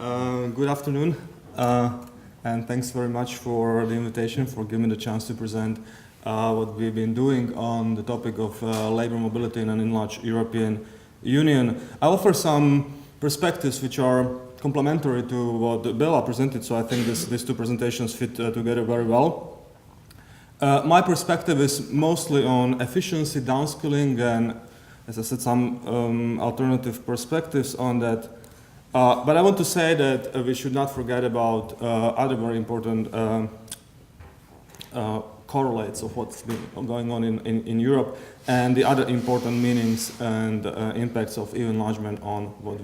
Good afternoon, and thanks very much for the invitation, for giving me the chance to present what we've been doing on the topic of labor mobility in an enlarged European Union. I offer some perspectives which are complementary to what Bela presented, so I think these two presentations fit together very well. My perspective is mostly on efficiency, downskilling, and, as I said, some alternative perspectives on that. But I want to say that we should not forget about other very important correlates of what's been going on in Europe and the other important meanings and impacts of EU enlargement on what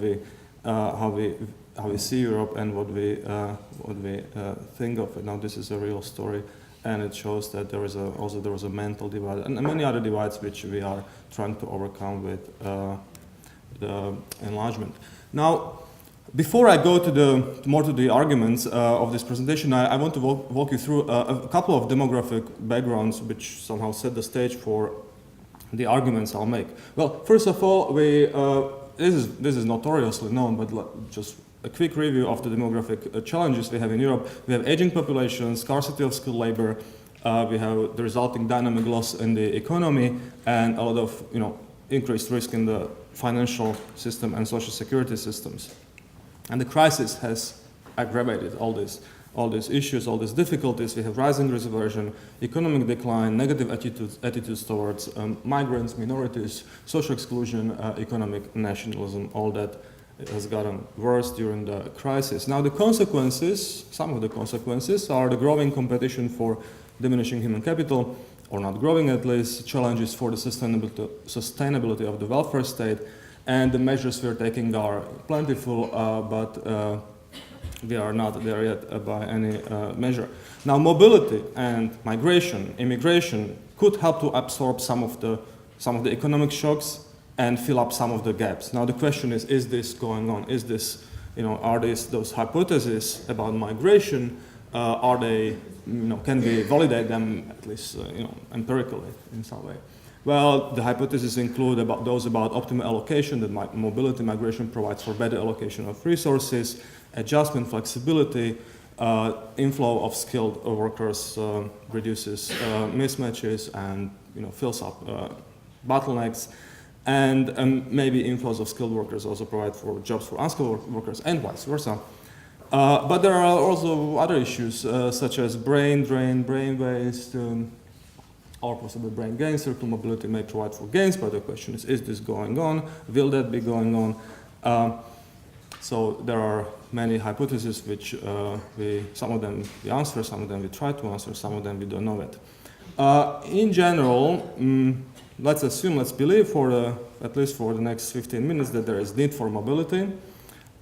how we see Europe and what we think of it. Now, this is a real story, and it shows that there is a mental divide and many other divides which we are trying to overcome with the enlargement. Now, before I go more to the arguments of this presentation, I want to walk you through a couple of demographic backgrounds which somehow set the stage for the arguments I'll make. Well, first of all, this is notoriously known, but just a quick review of the demographic challenges we have in Europe. We have aging population, scarcity of skilled labor, we have the resulting dynamic loss in the economy, and a lot of increased risk in the financial system and social security systems. And the crisis has aggravated all these issues, all these difficulties. We have rising risk aversion, economic decline, negative attitudes towards migrants, minorities, social exclusion, economic nationalism. All that has gotten worse during the crisis. Now, the consequences, some of the consequences, are the growing competition for diminishing human capital, or not growing at least, challenges for the sustainability of the welfare state. And the measures we're taking are plentiful, but we are not there yet by any measure. Now, mobility and migration, immigration, could help to absorb some of the economic shocks and fill up some of the gaps. Now, the question is this going on? Is this, are those hypotheses about migration? Are they, can we validate them at least, empirically in some way? Well, the hypotheses include those about optimal allocation, that mobility migration provides for better allocation of resources, adjustment flexibility, inflow of skilled workers reduces mismatches and fills up bottlenecks, and maybe inflows of skilled workers also provide for jobs for unskilled workers and vice versa. But there are also other issues such as brain drain, brain waste, or possibly brain gains. Circular mobility may provide for gains, but the question is this going on? Will that be going on? So there are many hypotheses which some of them we answer, some of them we try to answer, some of them we don't know yet. In general, let's believe at least for the next 15 minutes that there is need for mobility.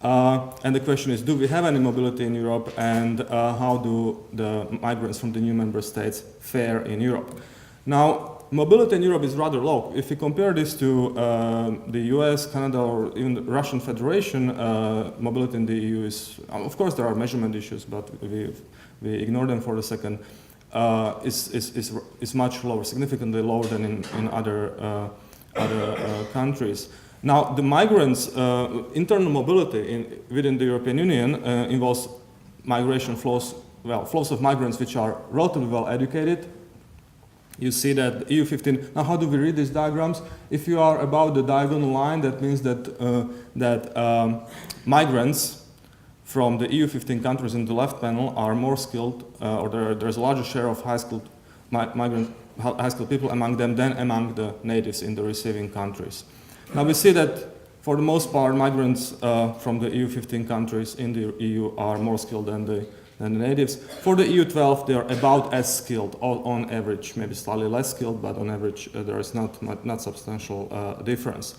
And the question is, do we have any mobility in Europe, and how do the migrants from the new member states fare in Europe? Now, mobility in Europe is rather low. If we compare this to the US, Canada, or even the Russian Federation, mobility in the EU is, of course there are measurement issues, but we ignore them for a second, is much lower, significantly lower than in other countries. Now, the migrants' internal mobility within the European Union involves migration flows of migrants which are relatively well educated. You see that EU15. Now, how do we read these diagrams? If you are above the diagonal line, that means that migrants from the EU15 countries in the left panel are more skilled, or there's a larger share of high-skilled people among them than among the natives in the receiving countries. Now, we see that for the most part, migrants from the EU15 countries in the EU are more skilled than the natives. For the EU12, they are about as skilled on average, maybe slightly less skilled, but on average there is not substantial difference.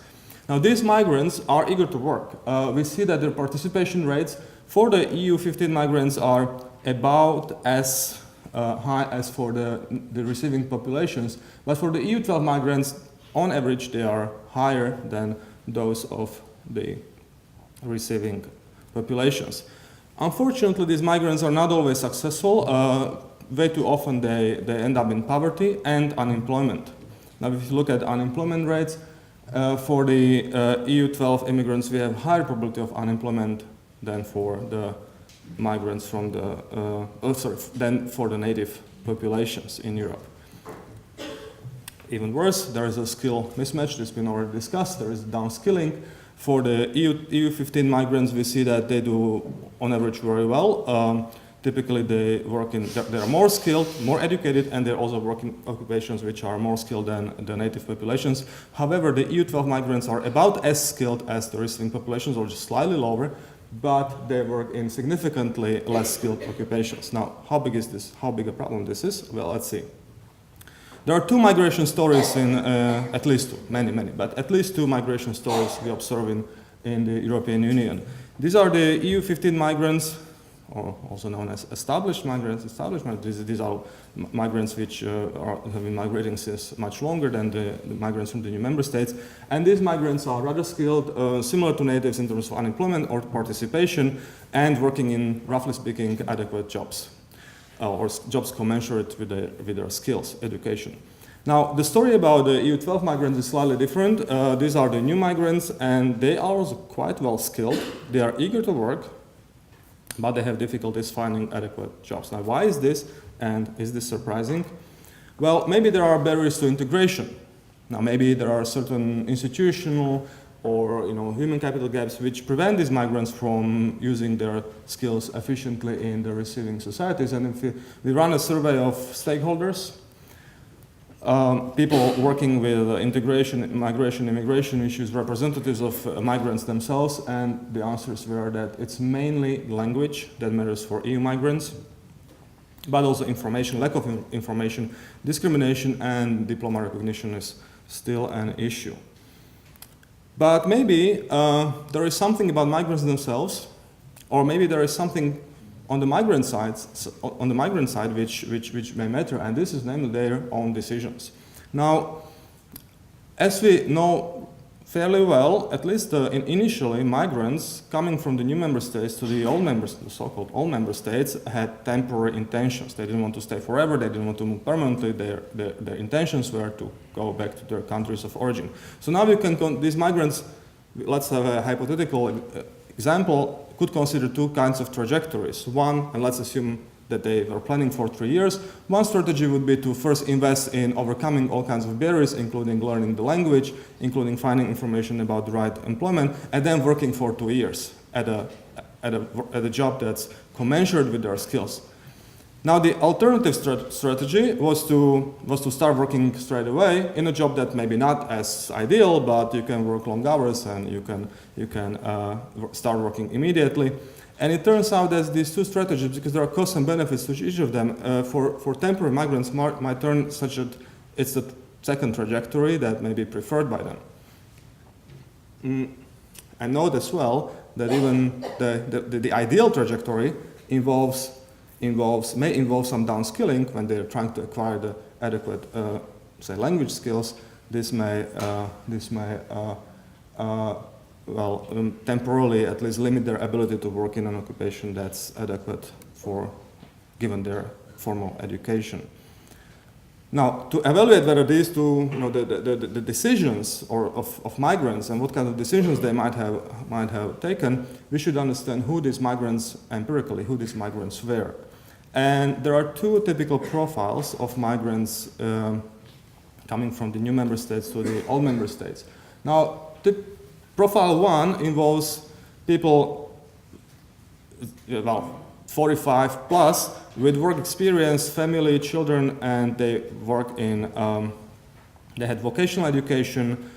Now, these migrants are eager to work. We see that their participation rates for the EU15 migrants are about as high as for the receiving populations, but for the EU12 migrants, on average, they are higher than those of the receiving populations. Unfortunately, these migrants are not always successful. Way too often they end up in poverty and unemployment. Now, if you look at unemployment rates, for the EU12 immigrants, we have higher probability of unemployment than for the migrants from the, than for the native populations in Europe. Even worse, there is a skill mismatch that's been already discussed. There is downskilling. For the EU 15 migrants, we see that they do, on average, very well. Typically, they are more skilled, more educated, and they're also working occupations which are more skilled than the native populations. However, the EU 12 migrants are about as skilled as the receiving populations, or just slightly lower, but they work in significantly less skilled occupations. Now, how big is this? How big a problem this is? Well, let's see. There are two migration stories in, at least two, many, but at least two migration stories we observe in the European Union. These are the EU 15 migrants, or also known as established migrants. These are migrants which have been migrating since much longer than the migrants from the new member states. And these migrants are rather skilled, similar to natives in terms of unemployment or participation, and working in, roughly speaking, adequate jobs. Or jobs commensurate with their skills, education. Now, the story about the EU 12 migrants is slightly different. These are the new migrants, and they are also quite well skilled. They are eager to work, but they have difficulties finding adequate jobs. Now, why is this, and is this surprising? Well, maybe there are barriers to integration. Now, maybe there are certain institutional or human capital gaps which prevent these migrants from using their skills efficiently in the receiving societies. And if we run a survey of stakeholders, people working with integration, migration, immigration issues, representatives of migrants themselves, and the answers were that it's mainly language that matters for EU migrants, but also information, lack of information, discrimination, and diploma recognition is still an issue. But maybe there is something about migrants themselves, or maybe there is something on the migrant side, which may matter, and this is namely their own decisions. Now, as we know fairly well, at least initially, migrants coming from the new member states to the old members, the so-called old member states, had temporary intentions. They didn't want to stay forever. They didn't want to move permanently. Their intentions were to go back to their countries of origin. So now we can these migrants. Let's have a hypothetical example. Could consider two kinds of trajectories. One, and let's assume that they were planning for 3 years. One strategy would be to first invest in overcoming all kinds of barriers, including learning the language, including finding information about the right employment, and then working for 2 years at a job that's commensurate with their skills. Now, the alternative strategy was to start working straight away in a job that maybe not as ideal, but you can work long hours and you can start working immediately. And it turns out that these two strategies, because there are costs and benefits to each of them, for temporary migrants might turn such that it's the second trajectory that may be preferred by them. I note as well that even the ideal trajectory may involve some downskilling when they're trying to acquire the adequate, say, language skills. This may temporarily at least limit their ability to work in an occupation that's adequate for given their formal education. Now, to evaluate whether these two, the decisions of migrants and what kind of decisions they might have taken, we should understand who these migrants were. And there are two typical profiles of migrants coming from the new member states to the old member states. Now, profile one involves people, 45 plus, with work experience, family, children, and they work in, they had vocational education,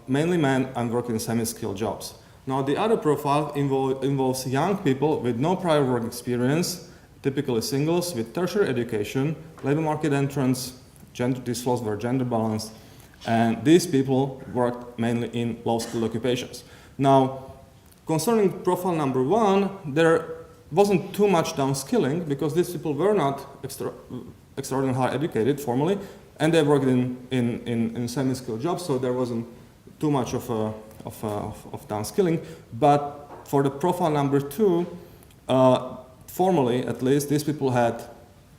mainly men, and work in semi-skilled jobs. Now, the other profile involves young people with no prior work experience, typically singles with tertiary education, labor market entrance, these flows were gender balanced, and these people worked mainly in low-skilled occupations. Now, concerning profile number one, there wasn't too much downskilling because these people were not extraordinarily high educated formally, and they worked in semi-skilled jobs, so there wasn't too much of downskilling. But for the profile number two, formally at least, these people had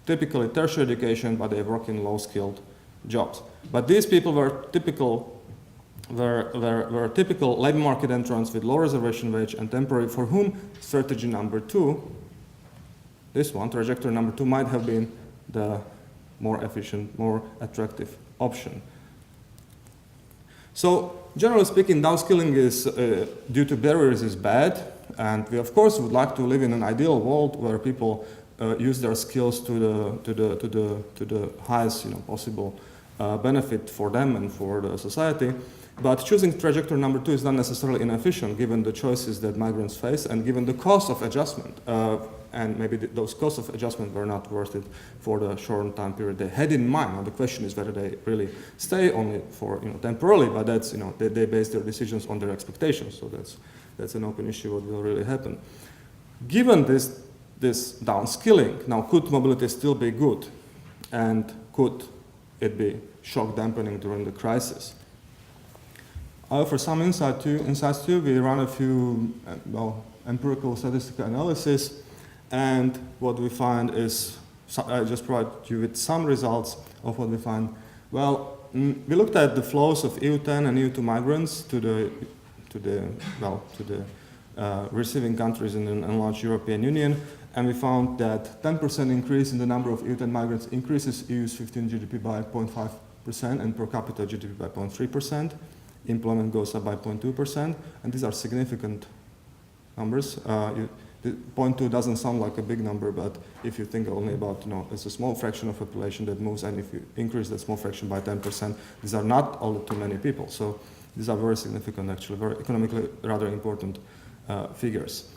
typically tertiary education, but they work in low-skilled jobs. But these people were typical were typical labor market entrants with low reservation wage and temporary, for whom strategy number 2, this one, trajectory number 2, might have been the more efficient, more attractive option. So, generally speaking, dowskilling is due to barriers is bad, and we of course would like to live in an ideal world where people use their skills to the highest possible benefit for them and for the society. But choosing trajectory number 2 is not necessarily inefficient given the choices that migrants face and given the cost of adjustment. And maybe those costs of adjustment were not worth it for the short time period they had in mind. Now the question is whether they really stay only for temporarily, but that's they base their decisions on their expectations. So that's an open issue what will really happen. Given this downskilling, now could mobility still be good, and could it be shock dampening during the crisis? I offer some insights to you. We run a few empirical statistical analysis, and what we find is, I just provide you with some results of what we find. Well, we looked at the flows of EU10 and EU2 migrants to the receiving countries in an enlarged European Union, and we found that 10% increase in the number of EU10 migrants increases EU's 15 GDP by 0.5% and per capita GDP by 0.3%. Employment goes up by 0.2%, and these are significant numbers. 0.2 doesn't sound like a big number, but if you think only about, it's a small fraction of population that moves, and if you increase that small fraction by 10%, these are not all too many people. So these are very significant, actually, very economically rather important figures.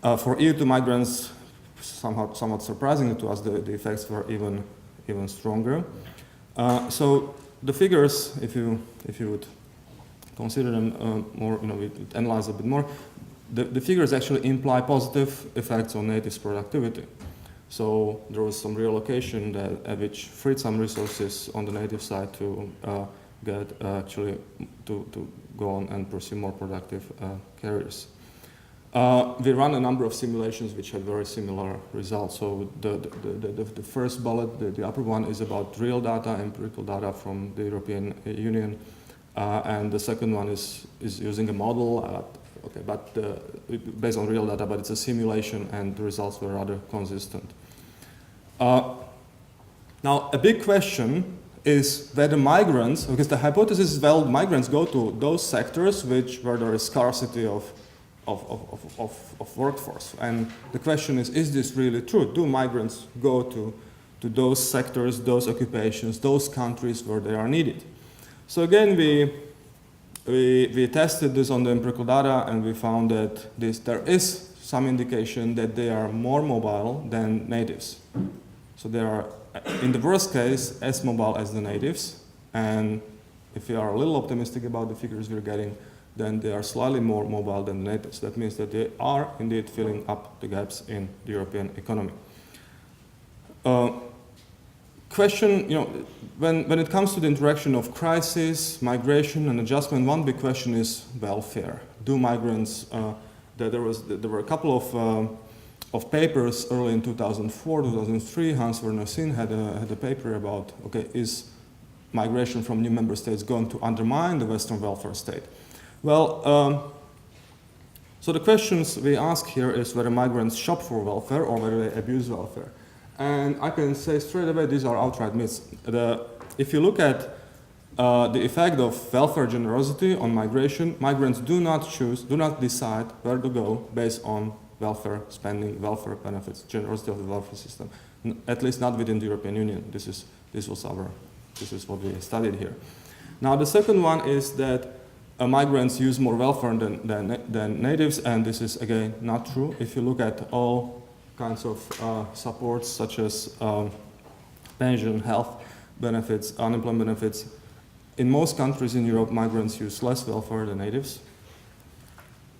For EU2 migrants, somewhat surprisingly to us, the effects were even stronger. So the figures, if you would consider them more, we analyze a bit more, the figures actually imply positive effects on natives' productivity. So there was some reallocation which freed some resources on the native side to to go on and pursue more productive careers. We run a number of simulations which had very similar results. So the first bullet, the upper one, is about real data, empirical data from the European Union, and the second one is using a model, based on real data, but it's a simulation, and the results were rather consistent. Now, a big question is whether migrants, because the hypothesis is, well, migrants go to those sectors where there is scarcity of workforce. And the question is this really true? Do migrants go to those sectors, those occupations, those countries where they are needed? So again, we tested this on the empirical data, and we found that there is some indication that they are more mobile than natives. So they are, in the worst case, as mobile as the natives. And if we are a little optimistic about the figures we're getting, then they are slightly more mobile than the natives. That means that they are indeed filling up the gaps in the European economy. Question, when it comes to the interaction of crisis, migration, and adjustment, one big question is welfare. Do migrants? There were a couple of papers early in 2004, 2003. Hans Werner Sinn had a paper about, is migration from new member states going to undermine the Western welfare state? Well, so the questions we ask here is whether migrants shop for welfare or whether they abuse welfare. And I can say straight away these are outright myths. If you look at the effect of welfare generosity on migration, migrants do not decide where to go based on welfare spending, welfare benefits, generosity of the welfare system. At least not within the European Union. This is what we studied here. Now the second one is that migrants use more welfare than natives, and this is again not true. If you look at all kinds of supports such as pension, health benefits, unemployment benefits, in most countries in Europe, migrants use less welfare than natives.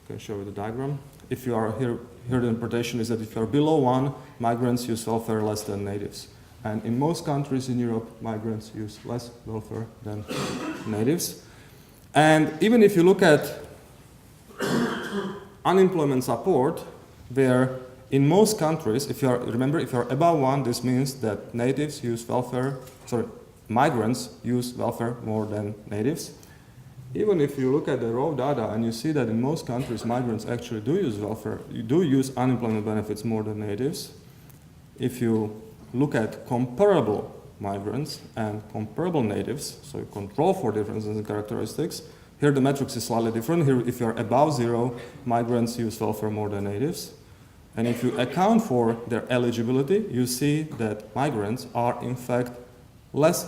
I can show you the diagram. If you are here the interpretation is that if you are below 1, migrants use welfare less than natives. And in most countries in Europe, migrants use less welfare than natives. And even if you look at unemployment support, where in most countries, if you're above 1, this means that migrants use welfare more than natives. even if you look at the raw data and you see that in most countries migrants actually do use welfare, you do use unemployment benefits more than natives. If you look at comparable migrants and comparable natives, so you control for differences in characteristics, here the metrics is slightly different. Here, if you're above zero, migrants use welfare more than natives. And if you account for their eligibility, you see that migrants are in fact less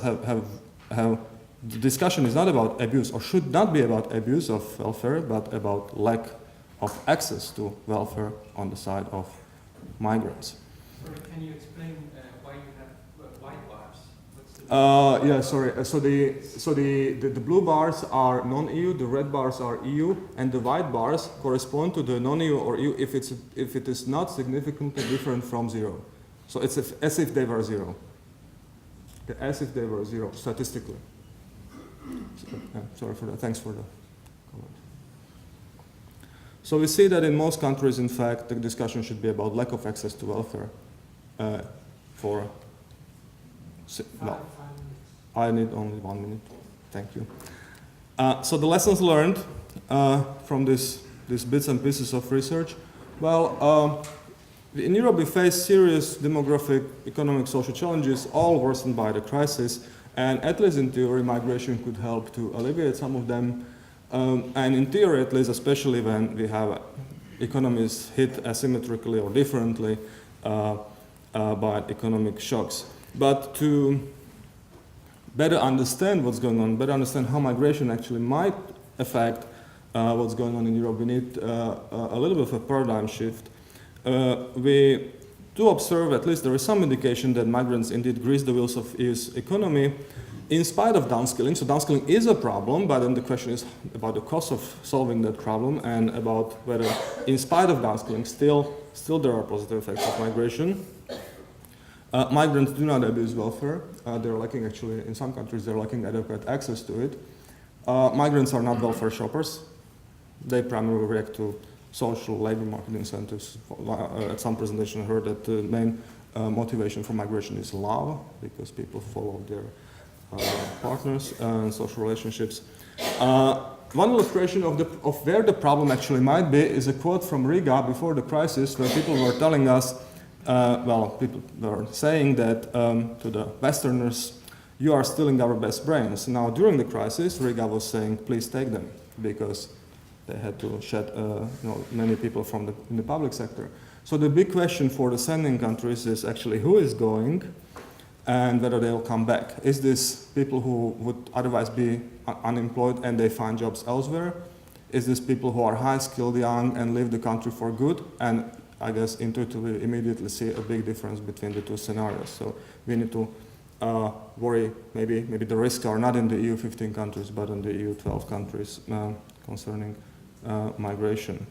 the discussion is not about abuse, or should not be about abuse of welfare, but about lack of access to welfare on the side of migrants. Sorry, can you explain why you have white bars? What's the Yeah, sorry. So the blue bars are non-EU, the red bars are EU, and the white bars correspond to the non-EU or EU if it is not significantly different from zero. So it's as if they were zero. Okay, as if they were zero statistically. So, yeah, sorry for that. Thanks for the comment. So we see that in most countries, in fact, the discussion should be about lack of access to welfare. No, I need only 1 minute. Thank you. So the lessons learned from these bits and pieces of research. Well, in Europe we face serious demographic, economic, social challenges, all worsened by the crisis. And at least in theory, migration could help to alleviate some of them. And in theory, at least, especially when we have economies hit asymmetrically or differently by economic shocks. But to better understand what's going on, better understand how migration actually might affect what's going on in Europe, we need a little bit of a paradigm shift. We do observe, at least there is some indication that migrants indeed grease the wheels of EU's economy in spite of downskilling. So downskilling is a problem, but then the question is about the cost of solving that problem and about whether in spite of downskilling still there are positive effects of migration. Migrants do not abuse welfare. They're lacking, actually, in some countries, they're lacking adequate access to it. Migrants are not welfare shoppers. They primarily react to social labor market incentives. At some presentation I heard that the main motivation for migration is love, because people follow their partners and social relationships. One illustration of where the problem actually might be is a quote from Riga before the crisis, where people were telling us, people were saying that to the Westerners, you are stealing our best brains. Now during the crisis, Riga was saying, please take them, because they had to shed many people from in the public sector. So the big question for the sending countries is actually who is going and whether they'll come back. Is this people who would otherwise be unemployed and they find jobs elsewhere? Is this people who are high-skilled, young, and leave the country for good? And I guess intuitively immediately see a big difference between the two scenarios. So we need to worry, maybe the risks are not in the EU 15 countries, but in the EU 12 countries concerning migration.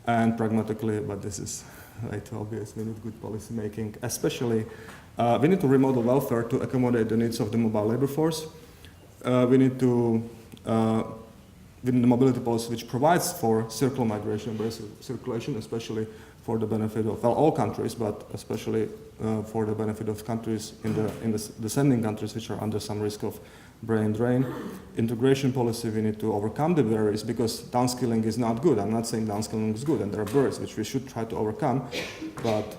And pragmatically, but this is way too obvious, we need good policy making, especially we need to remodel welfare to accommodate the needs of the mobile labor force. We need to, within the mobility policy which provides for circular migration, circulation, especially for the benefit of all countries, but especially for the benefit of countries in the sending countries which are under some risk of brain drain. Integration policy, we need to overcome the barriers, because downskilling is not good. I'm not saying downskilling is good, and there are barriers which we should try to overcome, but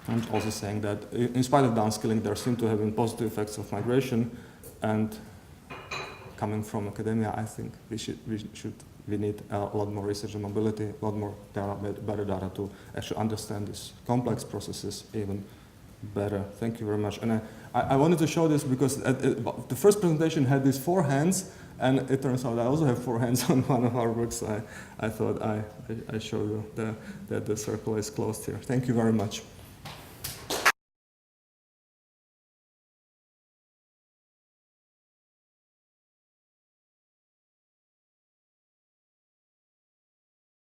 I'm also saying that in spite of downskilling, there seem to have been positive effects of migration, and coming from academia, I think we need a lot more research on mobility, a lot more data, better data to actually understand these complex processes even better. Thank you very much. And I wanted to show this because the first presentation had these 4 hands, and it turns out I also have 4 hands on one of our books. I thought I show you that the circle is closed here. Thank you very much.